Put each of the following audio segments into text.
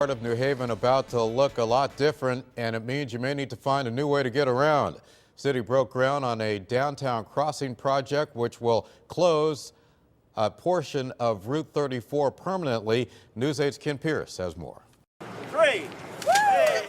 Part of New Haven about to look a lot different, and it means you may need to find a new way to get around. City broke ground on a downtown crossing project which will close a portion of Route 34 permanently. News 8's Ken Pierce has more.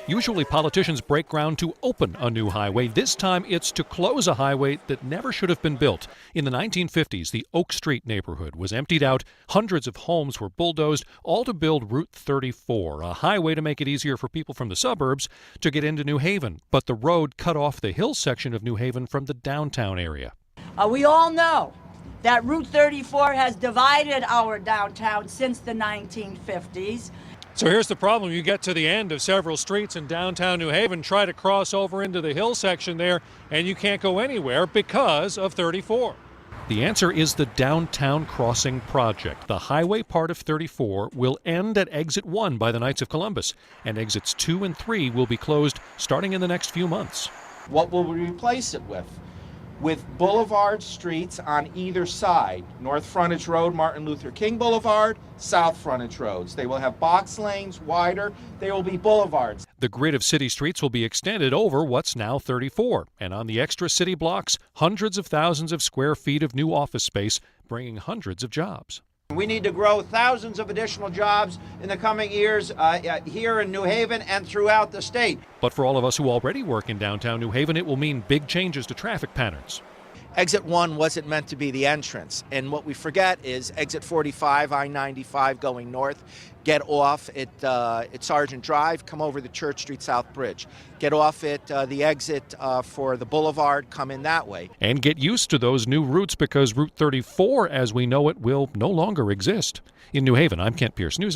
Usually politicians break ground to open a new highway. This time it's to close a highway that never should have been built. In the 1950s, the Oak Street neighborhood was emptied out. Hundreds of homes were bulldozed, all to build Route 34, a highway to make it easier for people from the suburbs to get into New Haven. But the road cut off the hill section of New Haven from the downtown area. We all know that Route 34 has divided our downtown since the 1950s. So here's the problem. You get to the end of several streets in downtown New Haven, try to cross over into the hill section there, and you can't go anywhere because of 34. The answer is the Downtown Crossing Project. The highway part of 34 will end at Exit 1 by the Knights of Columbus, and Exits 2 and 3 will be closed starting in the next few months. What will we replace it with? With boulevard streets on either side. North Frontage Road, Martin Luther King Boulevard, South Frontage Roads. They will have box lanes, wider. They will be boulevards. The grid of city streets will be extended over what's now 34. And on the extra city blocks, hundreds of thousands of square feet of new office space, bringing hundreds of jobs. We need to grow thousands of additional jobs in the coming years here in New Haven and throughout the state. But for all of us who already work in downtown New Haven, it will mean big changes to traffic patterns. Exit 1 wasn't meant to be the entrance, and what we forget is Exit 45, I-95 going north, get off at Sergeant Drive, come over the Church Street South Bridge. Get off at the exit for the boulevard, come in that way. And get used to those new routes because Route 34, as we know it, will no longer exist. In New Haven, I'm Kent Pierce, News 8.